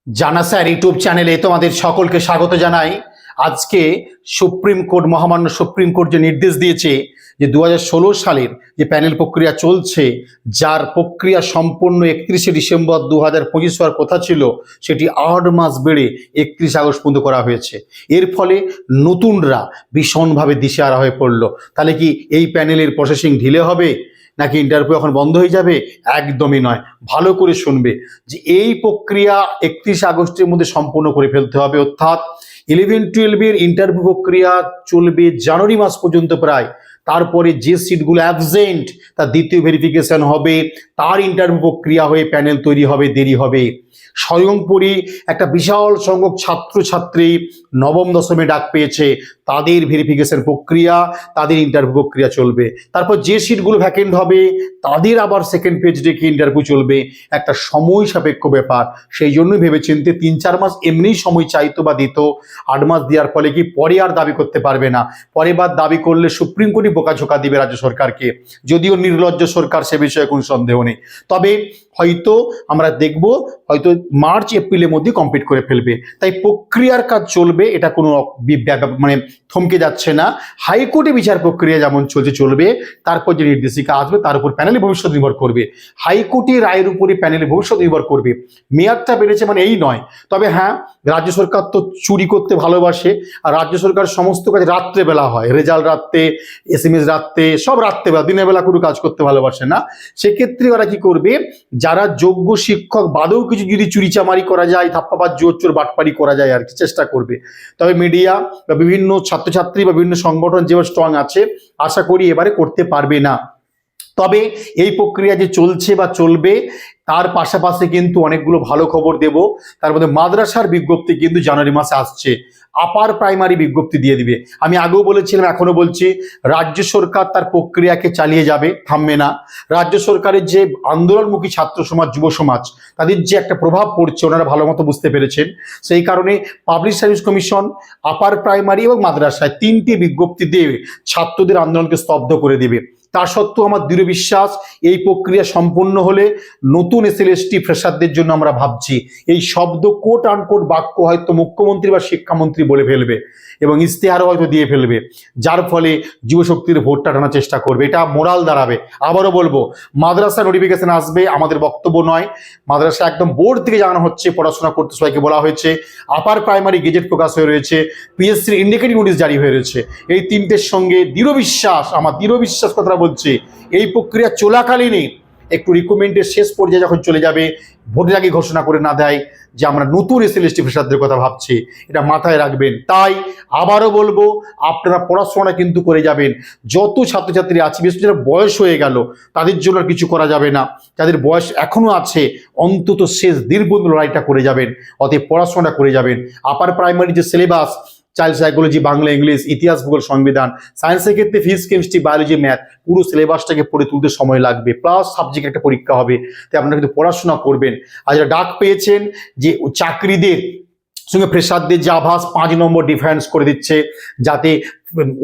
জানা sir YouTube চ্যানেলে তোমাদের সকলকে স্বাগত জানাই। আজকে সুপ্রিম কোর্ট, মহামান্য সুপ্রিম কোর্ট যে নির্দেশ দিয়েছে যে 2016 সালের যে প্যানেল প্রক্রিয়া চলছে, যার প্রক্রিয়া সম্পূর্ণ 31শে ডিসেম্বর 2025 হওয়ার কথা ছিল, সেটি 8 মাস বেড়ে 31 আগস্ট পর্যন্ত করা হয়েছে। এর ফলে নতুনরা ভীষণভাবে দিশেহারা হয়ে পড়লো। তাহলে কি এই প্যানেলের প্রসেসিং ঢিলে হবে, নাকি ইন্টারভিউ এখন বন্ধ হয়ে যাবে? একদমই নয়। ভালো করে শুনবে যে এই প্রক্রিয়া 31 আগস্টের মধ্যে সম্পূর্ণ করে ফেলতে হবে। অর্থাৎ 11-12 ইন্টারভিউ প্রক্রিয়া চলবে জানুয়ারি মাস পর্যন্ত প্রায়। তারপরে যে সিটগুলো অ্যাবসেন্ট তার দ্বিতীয় ভেরিফিকেশন হবে, তার ইন্টারভিউ প্রক্রিয়া হয়ে প্যানেল তৈরি হবে, দেরি হবে। স্বয়ংপরী একটা বিশাল সংখ্যক ছাত্রছাত্রী নবম দশমে ডাক পেয়েছে, তাদের ভেরিফিকেশন প্রক্রিয়া, তাদের ইন্টারভিউ প্রক্রিয়া চলবে। তারপর যে সিটগুলো ভ্যাকেন্ট হবে তাদের আবার সেকেন্ড পেজ ডেকে ইন্টারভিউ চলবে। একটা সময় সাপেক্ষ ব্যাপার। সেই জন্যই ভেবেচিন্তে 3-4 মাস এমনিই সময় চাইতো বা দিত। 8 মাস দেওয়ার ফলে কি পরে আর দাবি করতে পারবে না। পরে বার দাবি করলে সুপ্রিম কোর্টই বোকাঝোকা দিবে রাজ্য সরকারকে, যদিও নির্লজ্জ সরকার, সে বিষয়ে কোনো সন্দেহ নেই। তবে হয়তো আমরা দেখব হয়তো মার্চ এপ্রিলের মধ্যে কমপ্লিট করে ফেলবে। তাই প্রক্রিয়ার কাজ চলবে, এটা কোনো মানে থমকে যাচ্ছে না। হাইকোর্টে বিচার প্রক্রিয়া যেমন চলছে চলবে, তারপর যে নির্দেশিকা আসবে তার উপর প্যানেলের ভবিষ্যৎ নির্ভর করবে। হাইকোর্টের রায়ের উপরে প্যানেলের ভবিষ্যৎ নির্ভর করবে। মেয়াদটা বেড়েছে মানে এই নয়। তবে হ্যাঁ, রাজ্য সরকার তো চুরি করতে ভালোবাসে, আর রাজ্য সরকার সমস্ত কাজ রাত্রেবেলা হয়, রেজাল্ট রাত্রে, SMS রাত্রে, সব রাত্রেবেলা, দিনের বেলা কোনো কাজ করতে ভালোবাসে না। সেক্ষেত্রে ওরা কি করবে, যারা যোগ্য শিক্ষক বাদেও কিছু যদি চুরিচামারি করা যায়, ধাপ্পাবাজ জোর চোর বাটপারি করা যায় আর কি, চেষ্টা করবে। তবে মিডিয়া বা বিভিন্ন ছাত্রছাত্রী বা বিভিন্ন সংগঠন যেভাবে স্ট্রং আছে, আশা করি এবারে করতে পারবে না। তবে এই প্রক্রিয়া যে চলছে বা চলবে, তার পাশাপাশি কিন্তু অনেকগুলো ভালো খবর দেব। তার মধ্যে মাদ্রাসার বিজ্ঞপ্তি কিন্তু জানুয়ারি মাসে আসছে। আপার প্রাইমারি বিজ্ঞপ্তি দিয়ে দিবে। আমি আগেও বলেছিলাম, এখনো বলছি, রাজ্য সরকার তার প্রক্রিয়াকে চালিয়ে যাবে, থামবে না। রাজ্য সরকারের যে আন্দোলনমুখী ছাত্র সমাজ, যুব সমাজ, তাদের যে একটা প্রভাব পড়ছে ওনারা ভালো মতো বুঝতে পেরেছেন। সেই কারণে public service commission, upper primary এবং মাদ্রাসায় 3টি বিজ্ঞপ্তি দিয়ে ছাত্রদের আন্দোলনকে স্তব্ধ করে দিবে। তা সত্ত্বেও আমার দৃঢ় বিশ্বাস, এই প্রক্রিয়া সম্পূর্ণ হলে নতুন SLST ফ্রেশারদের জন্য আমরা ভাবছি, এই শব্দ কোট আনকোট বাক্য হয়তো মুখ্যমন্ত্রী বা শিক্ষামন্ত্রী বলে ফেলবে এবং ইশতেহারও হয়তো দিয়ে ফেলবে, যার ফলে যুবশক্তির ভোটটা টানার চেষ্টা করবে। এটা মোরাল দাঁড়াবে। আবারও বলবো, মাদ্রাসা নোটিফিকেশন আসবে, আমাদের বক্তব্য নয়, মাদ্রাসা একদম বোর্ড থেকে জানানো হচ্ছে, পড়াশোনা করতে সবাইকে বলা হয়েছে। আপার প্রাইমারি গেজেট প্রকাশ হয়ে রয়েছে, PSCর ইন্ডিকেটিং নোটিশ জারি হয়ে রয়েছে। এই তিনটের সঙ্গে দৃঢ় বিশ্বাস, আমার দৃঢ় বিশ্বাস কথা বলছে, এই প্রক্রিয়া চলাকালীনই একটু রিক্রুটমেন্টের শেষ পর্যায়ে যখন চলে যাবে, ভোটের আগে ঘোষণা করে না দেয় যে আমরা নতুন SLST ফ্রেশারদের কথা ভাবছি, এটা মাথায় রাখবেন। তাই আবারও বলবো, আপনারা পড়াশোনা কিন্তু করে যাবেন। যত ছাত্রছাত্রী আছে, বিশেষ করে যারা বয়স হয়ে গেল, তাদের জন্য আর কিছু করা যাবে না। যাদের বয়স এখনো আছে, অন্তত শেষ দীর্ঘদিন লড়াইটা করে যাবেন, অতএব পড়াশোনা করে যাবেন। আপার প্রাইমারি যে syllabus, child psychology, Bangla, English, ইতিহাস, ভূগোল, সংবিধান, সায়েন্সের ক্ষেত্রে ফিজিক্স, কেমিস্ট্রি, বায়োলজি, ম্যাথ, পুরো সিলেবাসটাকে পড়ে তুলতে সময় লাগবে, প্লাস সাবজেক্ট একটা পরীক্ষা হবে। তাই আপনারা কিন্তু পড়াশোনা করবেন। আর যারা ডাক পেয়েছেন যে চাকরিদের সঙ্গে ফ্রেশারদের যে আভাস, 5 নম্বর ডিফারেন্স করে দিচ্ছে, যাতে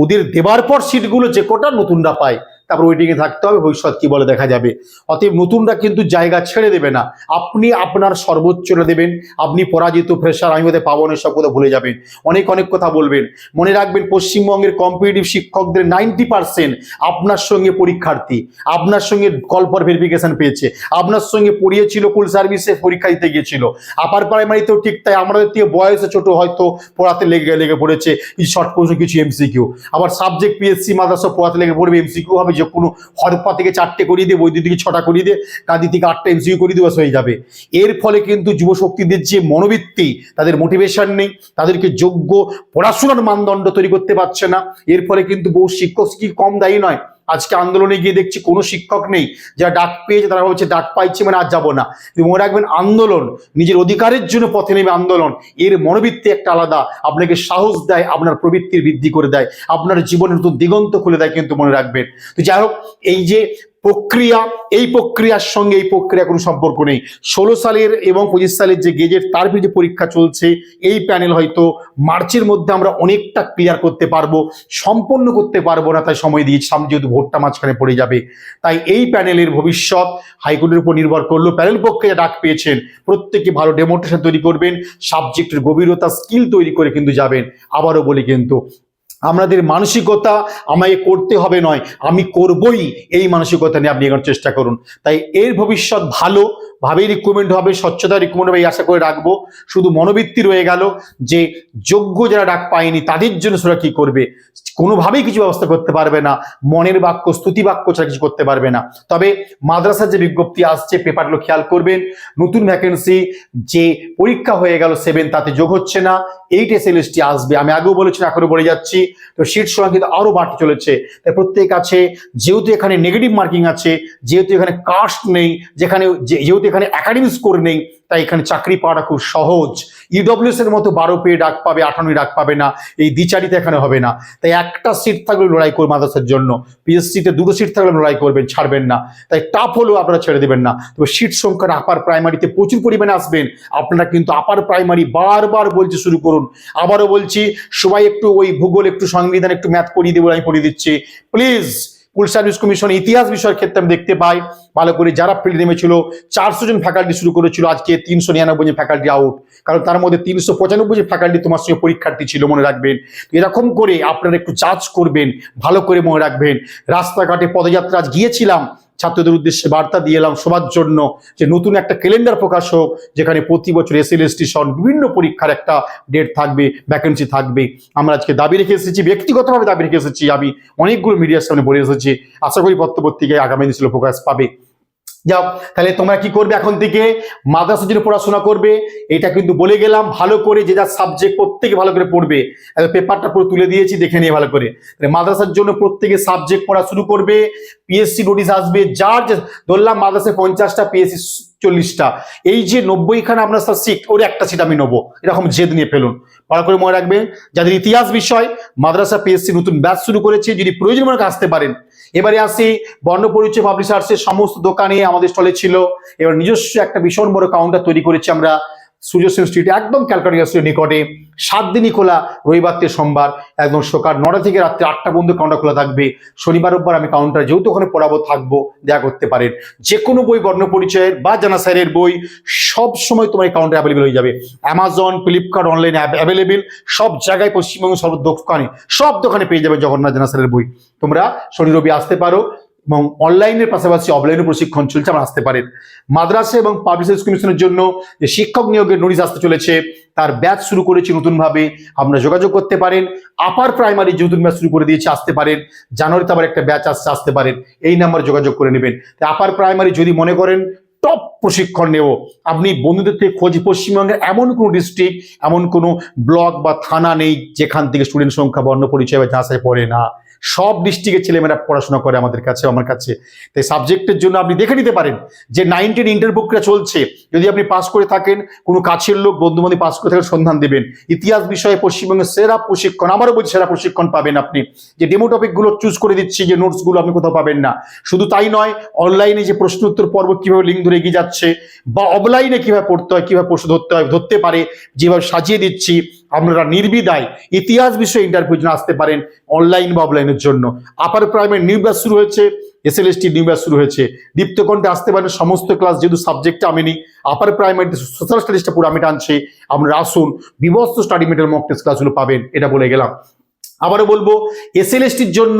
ওদের দেবার পর সিটগুলো যে কোটা নতুনরা পায়, তারপর ওয়েটিংয়ে থাকতে হবে, ভবিষ্যৎ কি বলে দেখা যাবে। অতএব নতুনরা কিন্তু জায়গা ছেড়ে দেবে না, আপনি আপনার সর্বোচ্চটা দেবেন। আপনি পরাজিত ফ্রেশার, আমি ওদের পাবো না, সব কথা ভুলে যাবেন। অনেক অনেক কথা বলবেন। মনে রাখবেন, পশ্চিমবঙ্গের কম্পিটিটিভ শিক্ষকদের 90% আপনার সঙ্গে পরীক্ষার্থী, আপনার সঙ্গে কল ফর ভেরিফিকেশন পেয়েছে, আপনার সঙ্গে পড়িয়েছিল, কুল সার্ভিসে পরীক্ষা দিতে গিয়েছিল। আপার প্রাইমারিতেও ঠিক তাই, আমাদের থেকে বয়সে ছোট, হয়তো পড়াতে লেগে পড়েছে শর্ট প্রশ্ন, কিছু MCQ। আবার সাবজেক্ট PSC মাদ্রাসা পড়াতে লেগে পড়বে, MCQ হবে, যে কোনো হরপা থেকে 4টে করিয়ে দিয়ে, বৈদ্যুতিক থেকে 6টা করিয়ে দিয়ে, কাঁদি থেকে 8টা MCQ করিয়ে দিয়ে হয়ে যাবে। এর ফলে কিন্তু যুবশক্তিদের যে মনোবৃত্তি, তাদের মোটিভেশন নেই, তাদেরকে যোগ্য পড়াশোনার মানদণ্ড তৈরি করতে পারছে না। এর ফলে কিন্তু বহু শিক্ষক কম দায়ী নয়। আজকে আন্দোলনে গিয়ে দেখছি কোনো শিক্ষক নেই, যারা ডাক পেয়েছে তারা ভাবছে ডাক পাইছে মানে আজ যাবো না। মনে রাখবেন, আন্দোলন নিজের অধিকারের জন্য পথে নেমে আন্দোলন, এর মনোবৃত্তি একটা আলাদা, আপনাকে সাহস দেয়, আপনার প্রবৃত্তির বৃদ্ধি করে দেয়, আপনার জীবনের নতুন দিগন্ত খুলে দেয়, কিন্তু মনে রাখবেন। তো যাই হোক, এই যে প্রক্রিয়া, এই প্রক্রিয়ার সঙ্গে এই প্রক্রিয়া কোনো সম্পর্ক নেই। 16 সালের এবং 25 সালের যে গেজেট তার যে পরীক্ষা চলছে, এই প্যানেল হয়তো মার্চের মধ্যে আমরা অনেকটা ক্লিয়ার করতে পারবো, সম্পন্ন করতে পারবো না, তাই সময় দিয়েছি, সামনে যেহেতু ভোটটা মাঝখানে পড়ে যাবে। তাই এই প্যানেলের ভবিষ্যৎ হাইকোর্টের উপর নির্ভর করলেও প্যানেল পক্ষে যা ডাক পেয়েছেন প্রত্যেকে ভালো ডেমোনস্ট্রেশন তৈরি করবেন, সাবজেক্টের গভীরতা স্কিল তৈরি করে কিন্তু যাবেন। আবারও বলি, কিন্তু আমাদের মানসিকতা আমাকে করতে হবে নয়, আমি করবই, এই মানসিকতা নিয়ে আপনি এগোনোর চেষ্টা করুন। তাই এর ভবিষ্যৎ ভালো ভাবেই রিক্রুটমেন্ট হবে, স্বচ্ছতা রিক্রুটমেন্ট হবে, এই আশা করে রাখবো। শুধু মনোবৃত্তি রয়ে গেল যে যোগ্য যারা ডাক পায়নি তাদের জন্য সেটা কি করবে, কোনোভাবেই কিছু ব্যবস্থা করতে পারবে না, মনের বাক্য স্তুতি বাক্য ছাড়া কিছু করতে পারবে না। তবে মাদ্রাসার যে বিজ্ঞপ্তি আসছে পেপারগুলো খেয়াল করবেন, নতুন ভ্যাকেন্সি যে পরীক্ষা হয়ে গেল 7 তাতে যোগ হচ্ছে না, 8 SLST আসবে, আমি আগেও বলেছি এখনো বলে যাচ্ছি। তো সিট সংখ্যা কিন্তু আরো বাড়তে চলেছে। তাই প্রত্যেক আছে, যেহেতু এখানে নেগেটিভ মার্কিং আছে, যেহেতু এখানে কাস্ট নেই, যেহেতু এখানে একাডেমিক স্কোর নেই, তাই এখানে চাকরি পাওয়াটা খুব সহজ। ইডব্লিউএস এর মতো 12 পেয়ে ডাক পাবে, 58 ডাক পাবে না, এই দ্বিচারিতা এখানে হবে না। তাই একটা সিট থাকলে লড়াই করবে মাদ্রাসার জন্য, পিএসসিতে 2টো সিট থাকলে লড়াই করবেন, ছাড়বেন না। তাই টাফ হলেও আপনারা ছেড়ে দেবেন না। তবে সিট সংখ্যাটা আপার প্রাইমারিতে প্রচুর পরিমাণে আসবেন আপনারা, কিন্তু আপার প্রাইমারি বারবার বলছি শুরু করুন। আবারও বলছি, সবাই একটু ওই ভূগোল, একটু সংবিধান, একটু ম্যাথ পড়িয়ে দেবো, আমি পড়িয়ে দিচ্ছি প্লিজ। পুলিশ সার্ভিস কমিশন ইতিহাস বিষয়ের ক্ষেত্রে আমি দেখতে পাই ভালো করে যারা ফিল্ড নেমেছিল, 400 জন ফ্যাকাল্টি শুরু করেছিল, আজকে 399 জন ফ্যাকাল্টি আউট, কারণ তার মধ্যে 395 জন ফ্যাকাল্টি তোমার সঙ্গে পরীক্ষার্থী ছিল, মনে রাখবেন। এরকম করে আপনারা একটু জাজ করবেন, ভালো করে মনে রাখবেন। রাস্তাঘাটে পদযাত্রা আজ গিয়েছিলাম, ছাত্রদের উদ্দেশ্যে বার্তা দিয়ে এলাম সবার জন্য যে নতুন একটা ক্যালেন্ডার প্রকাশ হোক, যেখানে প্রতি বছর SLST সহ বিভিন্ন পরীক্ষার একটা ডেট থাকবে, ভ্যাকেন্সি থাকবে। আমরা আজকে দাবি রেখে এসেছি, ব্যক্তিগতভাবে দাবি রেখে এসেছি, আমি অনেকগুলো মিডিয়ার সামনে বলে এসেছি, আশা করি পত্রপত্রিকায় আগামী দিন ছিল প্রকাশ পাবে। যাও, তাহলে তোমরা কি করবে, এখন থেকে মাদ্রাসার জন্য পড়াশোনা করবে, এটা কিন্তু বলে গেলাম। ভালো করে যে যার সাবজেক্ট প্রত্যেকে ভালো করে পড়বে, পেপারটা পুরো তুলে দিয়েছি, দেখে নিয়ে ভালো করে। মাদ্রাসার জন্য প্রত্যেকে সাবজেক্ট পড়া শুরু করবে, পিএসসি নোটিশ আসবে, যার ধরলাম মাদ্রাসায় 50টা, পিএসসি 40টা, এই যে 90খানা আপনার সিট, ওর একটা সিট আমি নেবো, এরকম জেদ নিয়ে ফেলুন। ভালো করে মনে রাখবেন, যাদের ইতিহাস বিষয় মাদ্রাসা পিএসসি নতুন ব্যাচ শুরু করেছে, যদি প্রয়োজন মনে আসতে পারেন। এবারে আসি, বর্ণপরিচয় পাবলিশার্সের সমস্ত দোকানে আমাদের স্টলে ছিল, এবার নিজস্ব একটা ভীষণ বড় কাউন্টার তৈরি করেছি আমরা সূর্য সেন স্ট্রিটে, একদম ক্যালকাটা স্ট্রিটের নিকটে। 7 দিনই খোলা, রবিবার থেকে সোমবার একদম সকাল 9টা থেকে রাত্রে 8টা পর্যন্ত কাউন্টার খোলা থাকবে। শনিবার রোববার আমি কাউন্টার যেহেতু ওখানে পড়াবো থাকবো, দেখা করতে পারেন। যে কোনো বই, বর্ণপরিচয়ের বা জানা স্যারের বই সব সময় তোমার এই কাউন্টারে অ্যাভেলেবেল হয়ে যাবে। অ্যামাজন, ফ্লিপকার্ট, অনলাইনে অ্যাভেলেবেল, সব জায়গায় পশ্চিমবঙ্গ সব দোকানে, সব দোকানে পেয়ে যাবে জগন্নাথ জানা স্যারের বই। তোমরা শনি রবি আসতে পারো, এবং অনলাইনের পাশাপাশি অফলাইনে প্রশিক্ষণ চলছে, আমরা আসতে পারেন। মাদ্রাসা এবং পাবলিক সার্ভিস কমিশনের জন্য যে শিক্ষক নিয়োগের নোটিশ আসতে চলেছে, তার ব্যাচ শুরু করেছি নতুনভাবে, আপনারা যোগাযোগ করতে পারেন। আপার প্রাইমারি যে নতুন ব্যাচ শুরু করে দিয়েছে, আসতে পারেন। জানুয়ারিতে আবার একটা ব্যাচ আসছে, আসতে পারেন, এই নাম্বারে যোগাযোগ করে নেবেন। আপার প্রাইমারি যদি মনে করেন টপ প্রশিক্ষণ নেব, আপনি বন্ধুদের থেকে খোঁজ, পশ্চিমবঙ্গের এমন কোনো ডিস্ট্রিক্ট, এমন কোনো ব্লক বা থানা নেই যেখান থেকে স্টুডেন্ট সংখ্যা, বর্ণ পরিচয় বা যাচাই পড়ে না। সব ডিস্ট্রিক্টের ছেলেমেয়েরা পড়াশোনা করে আমাদের কাছে, আমার কাছে। তাই সাবজেক্টের জন্য আপনি দেখে নিতে পারেন যে 9, 10 ইন্টার প্রক্রিয়া চলছে, যদি আপনি পাস করে থাকেন, কোনো কাছের লোক, বন্ধু বান্ধব পাস করে থাকেন, সন্ধান দেবেন। ইতিহাস বিষয়ে পশ্চিমবঙ্গের সেরা প্রশিক্ষণ, আমারও বলছি সেরা প্রশিক্ষণ পাবেন আপনি। যে ডেমো টপিকগুলো চুজ করে দিচ্ছি, যে নোটসগুলো আপনি কোথাও পাবেন না। শুধু তাই নয়, অনলাইনে যে প্রশ্ন উত্তর পর্ব কিভাবে লিঙ্ক ধরে এগিয়ে যাচ্ছে, বা অফলাইনে কিভাবে পড়তে হয়, কিভাবে প্রশ্ন ধরতে পারে, যেভাবে সাজিয়ে দিচ্ছি, আপনারা নির্বিধায় ইতিহাস বিষয়ে ইন্টারভিউর জন্য আসতে পারেন, অনলাইন বা অফলাইনের জন্য। আপার প্রাইমারি নিউ ব্যাচ শুরু হয়েছে, SLST নিউ ব্যাচ শুরু হয়েছে। দীপ্তকণ্ঠে আসতে পারেন, সমস্ত ক্লাস, যেহেতু সাবজেক্টটা আমি নিই, আপার প্রাইমারিতে সোশ্যাল স্টাডিজটা পুরো আমি টানছি, আপনারা আসুন, বিভস্ত স্টাডি মেটেরিয়াল মক টেস্ট ক্লাসগুলো পাবেন, এটা বলে গেলাম। আবারও বলবো, SLSTর জন্য,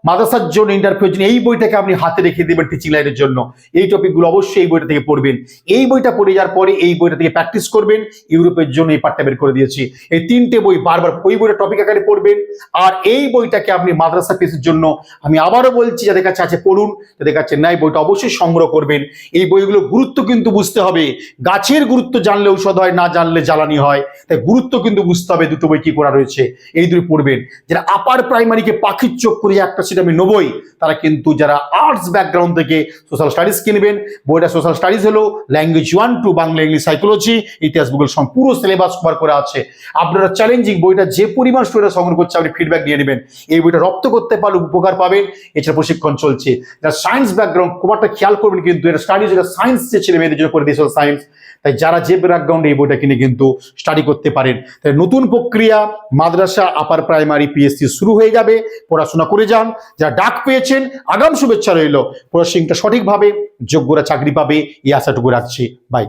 মাদ্রাসার জন্য, ইন্টারভিউর জন্য এই বইটাকে আপনি হাতে রেখে দেবেন টিচিং লাইনের জন্য। এই টপিকগুলো অবশ্যই এই বইটা থেকে পড়বেন। এই বইটা পড়ে যাওয়ার পরে এই বইটা থেকে প্র্যাকটিস করবেন। ইউরোপের জন্য এই পার্টটা বের করে দিয়েছি। এই 3টে বই বারবার ওই বইটা টপিক আকারে পড়বেন, আর এই বইটাকে আপনি মাদ্রাসা পিসের জন্য, আমি আবারও বলছি, যাদের কাছে আছে পড়ুন, যাদের কাছে নাই বইটা অবশ্যই সংগ্রহ করবেন। এই বইগুলো গুরুত্ব কিন্তু বুঝতে হবে। গাছের গুরুত্ব জানলে ঔষধ হয়, না জানলে জ্বালানি হয়। তাই গুরুত্ব কিন্তু বুঝতে হবে, দুটো বই কি করা রয়েছে, এই দুটো পড়বেন। যারা আপার প্রাইমারিকে পাখির চোখ করে একটা সিট আমি নেবই, তারা কিন্তু যারা আর্টস ব্যাকগ্রাউন্ড থেকে সোশ্যাল স্টাডিজ কিনবেন। বইটা সোশ্যাল স্টাডিজ হলো ল্যাঙ্গুয়েজ 1 2, বাংলা, ইংলিশ, সাইকোলজি, ইতিহাস, ভূগোল পুরো সিলেবাস কভার করে আছে। আপনারা চ্যালেঞ্জিং বইটা যে পরিমাণ স্টুডেন্ট সংগ্রহ করছে আপনি ফিডব্যাক নিয়ে নেবেন, এই বইটা রপ্ত করতে পারলে উপকার পাবেন। এছাড়া প্রশিক্ষণ চলছে। যারা সায়েন্স ব্যাকগ্রাউন্ড খুব একটা খেয়াল করবেন, কিন্তু এটা স্টাডিজ, এটা সায়েন্স যে ছেলে মেয়েদের জন্য করে দিয়েছিল সায়েন্স, তাই যারা যে ব্যাকগ্রাউন্ডে এই বইটা কিনে কিন্তু স্টাডি করতে পারেন। তাই নতুন প্রক্রিয়া মাদ্রাসা আপার প্রাইমারি পিএসসি শুরু হয়ে যাবে, পড়াশোনা করে যান। যারা ডাক পেয়েছেন আগাম শুভেচ্ছা রইল, প্রসেসিংটা সঠিকভাবে যোগ্যরা চাকরি পাবে এই আশাটুকু রাখছি। বাই।